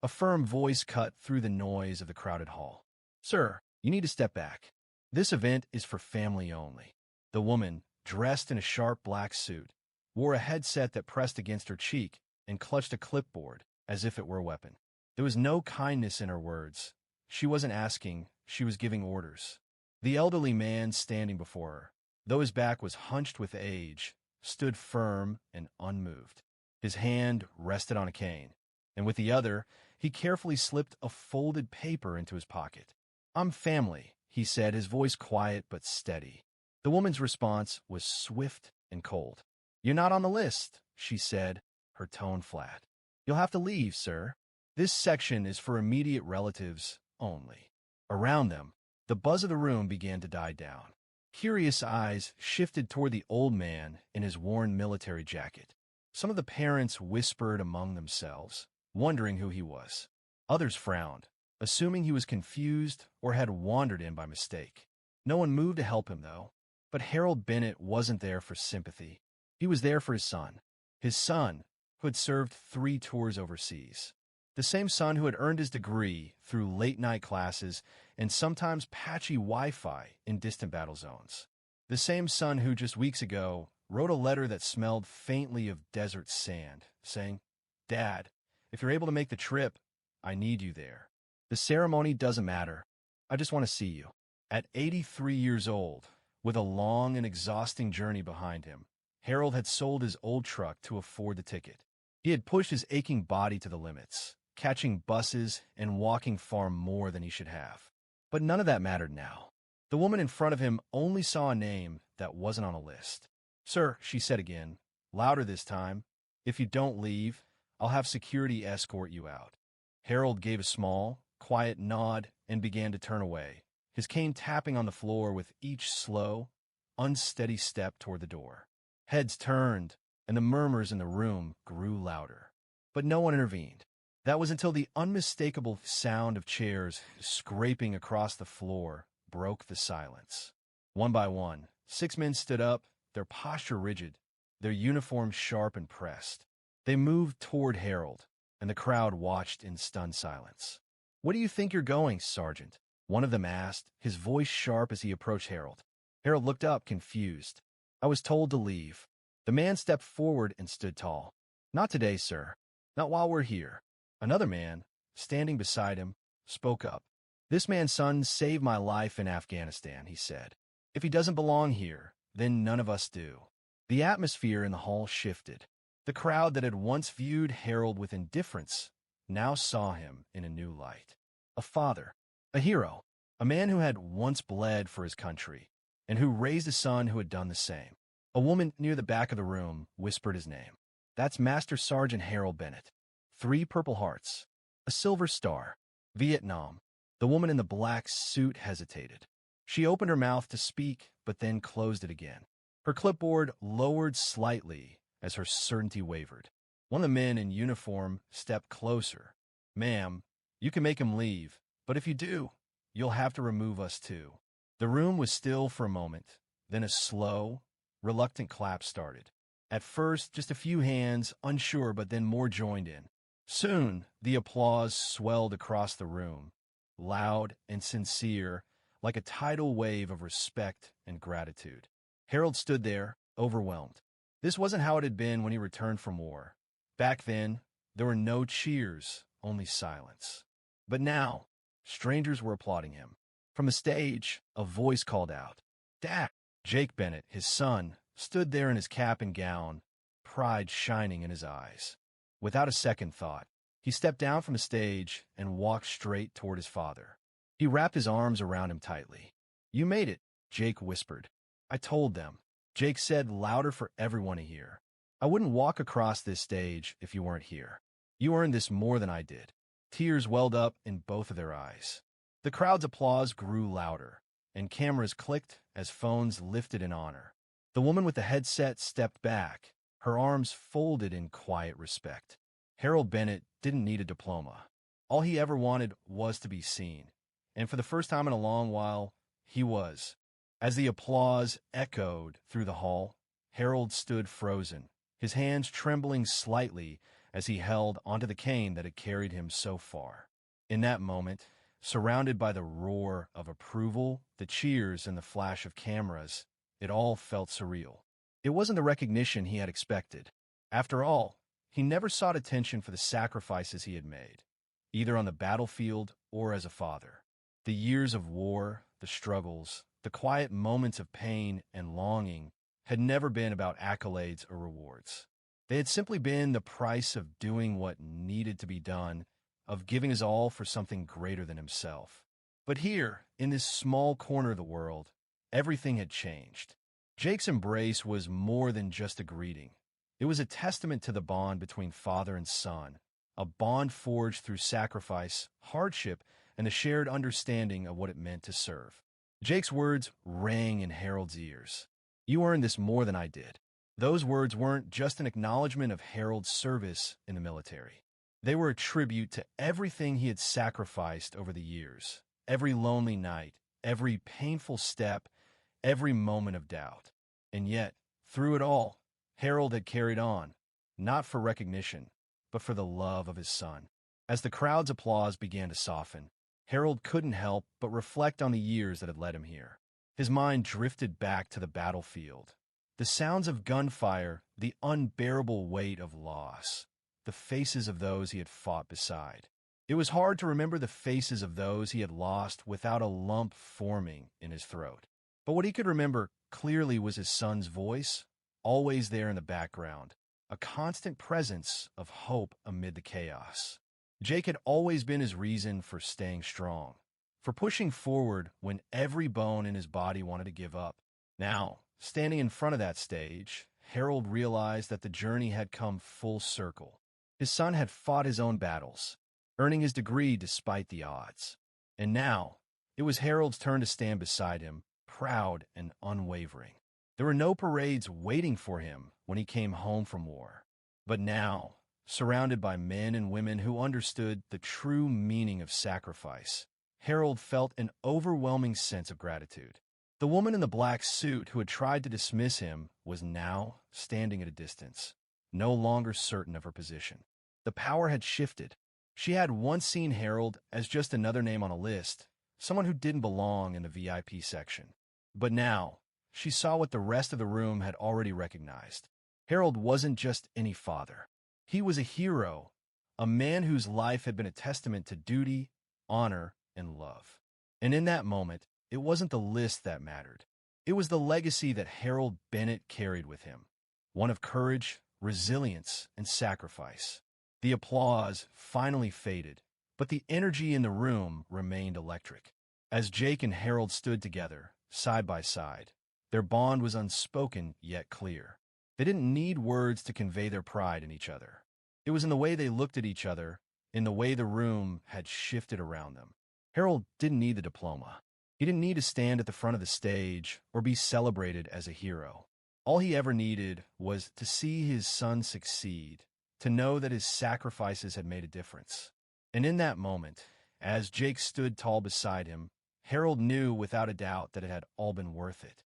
A firm voice cut through the noise of the crowded hall. "Sir, you need to step back. This event is for family only." The woman, dressed in a sharp black suit, wore a headset that pressed against her cheek and clutched a clipboard as if it were a weapon. There was no kindness in her words. She wasn't asking, she was giving orders. The elderly man standing before her, though his back was hunched with age, stood firm and unmoved. His hand rested on a cane, and with the other, he carefully slipped a folded paper into his pocket. "I'm family," he said, his voice quiet but steady. The woman's response was swift and cold. "You're not on the list," she said, her tone flat. "You'll have to leave, sir. This section is for immediate relatives only." Around them, the buzz of the room began to die down. Curious eyes shifted toward the old man in his worn military jacket. Some of the parents whispered among themselves, wondering who he was. Others frowned, assuming he was confused or had wandered in by mistake. No one moved to help him, though. But Harold Bennett wasn't there for sympathy. He was there for his son, who had served 3 tours overseas. The same son who had earned his degree through late-night classes and sometimes patchy Wi-Fi in distant battle zones. The same son who just weeks ago wrote a letter that smelled faintly of desert sand, saying, "Dad, if you're able to make the trip, I need you there. The ceremony doesn't matter. I just want to see you." At 83 years old, with a long and exhausting journey behind him, Harold had sold his old truck to afford the ticket. He had pushed his aching body to the limits, catching buses and walking far more than he should have. But none of that mattered now. The woman in front of him only saw a name that wasn't on a list. "Sir," she said again, louder this time, "if you don't leave, I'll have security escort you out." Harold gave a small, quiet nod and began to turn away, his cane tapping on the floor with each slow, unsteady step toward the door. Heads turned, and the murmurs in the room grew louder. But no one intervened. That was until the unmistakable sound of chairs scraping across the floor broke the silence. One by one, 6 men stood up, their posture rigid, their uniforms sharp and pressed. They moved toward Harold, and the crowd watched in stunned silence. "Where do you think you're going, Sergeant?" one of them asked, his voice sharp as he approached Harold. Harold looked up, confused. "I was told to leave." The man stepped forward and stood tall. "Not today, sir. Not while we're here." Another man, standing beside him, spoke up. "This man's son saved my life in Afghanistan," he said. "If he doesn't belong here, then none of us do." The atmosphere in the hall shifted. The crowd that had once viewed Harold with indifference now saw him in a new light. A father, a hero, a man who had once bled for his country, and who raised a son who had done the same. A woman near the back of the room whispered his name. "That's Master Sergeant Harold Bennett. 3 Purple Hearts, a Silver Star, Vietnam." The woman in the black suit hesitated. She opened her mouth to speak, but then closed it again. Her clipboard lowered slightly as her certainty wavered. One of the men in uniform stepped closer. "Ma'am, you can make him leave, but if you do, you'll have to remove us too." The room was still for a moment, then a slow, reluctant clap started. At first, just a few hands, unsure, but then more joined in. Soon, the applause swelled across the room, loud and sincere, like a tidal wave of respect and gratitude. Harold stood there, overwhelmed. This wasn't how it had been when he returned from war. Back then, there were no cheers, only silence. But now, strangers were applauding him. From the stage, a voice called out, "Dad!" Jake Bennett, his son, stood there in his cap and gown, pride shining in his eyes. Without a second thought, he stepped down from the stage and walked straight toward his father. He wrapped his arms around him tightly. "You made it," Jake whispered. "I told them," Jake said louder for everyone to hear. "I wouldn't walk across this stage if you weren't here. You earned this more than I did." Tears welled up in both of their eyes. The crowd's applause grew louder, and cameras clicked as phones lifted in honor. The woman with the headset stepped back, her arms folded in quiet respect. Harold Bennett didn't need a diploma. All he ever wanted was to be seen, and for the first time in a long while, he was. As the applause echoed through the hall, Harold stood frozen, his hands trembling slightly as he held onto the cane that had carried him so far. In that moment, surrounded by the roar of approval, the cheers, and the flash of cameras, it all felt surreal. It wasn't the recognition he had expected. After all, he never sought attention for the sacrifices he had made, either on the battlefield or as a father. The years of war, the struggles, the quiet moments of pain and longing had never been about accolades or rewards. They had simply been the price of doing what needed to be done, of giving his all for something greater than himself. But here, in this small corner of the world, everything had changed. Jake's embrace was more than just a greeting. It was a testament to the bond between father and son, a bond forged through sacrifice, hardship, and the shared understanding of what it meant to serve. Jake's words rang in Harold's ears. "You earned this more than I did." Those words weren't just an acknowledgement of Harold's service in the military. They were a tribute to everything he had sacrificed over the years, every lonely night, every painful step, every moment of doubt. And yet, through it all, Harold had carried on, not for recognition, but for the love of his son. As the crowd's applause began to soften, Harold couldn't help but reflect on the years that had led him here. His mind drifted back to the battlefield. The sounds of gunfire, the unbearable weight of loss, the faces of those he had fought beside. It was hard to remember the faces of those he had lost without a lump forming in his throat. But what he could remember clearly was his son's voice, always there in the background, a constant presence of hope amid the chaos. Jake had always been his reason for staying strong, for pushing forward when every bone in his body wanted to give up. Now, standing in front of that stage, Harold realized that the journey had come full circle. His son had fought his own battles, earning his degree despite the odds. And now, it was Harold's turn to stand beside him, proud and unwavering. There were no parades waiting for him when he came home from war. But now, surrounded by men and women who understood the true meaning of sacrifice, Harold felt an overwhelming sense of gratitude. The woman in the black suit who had tried to dismiss him was now standing at a distance, no longer certain of her position. The power had shifted. She had once seen Harold as just another name on a list, someone who didn't belong in the VIP section. But now, she saw what the rest of the room had already recognized. Harold wasn't just any father. He was a hero, a man whose life had been a testament to duty, honor, and love. And in that moment, it wasn't the list that mattered. It was the legacy that Harold Bennett carried with him, one of courage, resilience, and sacrifice. The applause finally faded, but the energy in the room remained electric. As Jake and Harold stood together, side by side, their bond was unspoken yet clear. They didn't need words to convey their pride in each other. It was in the way they looked at each other, in the way the room had shifted around them. Harold didn't need the diploma. He didn't need to stand at the front of the stage or be celebrated as a hero. All he ever needed was to see his son succeed, to know that his sacrifices had made a difference. And in that moment, as Jake stood tall beside him, Harold knew without a doubt that it had all been worth it.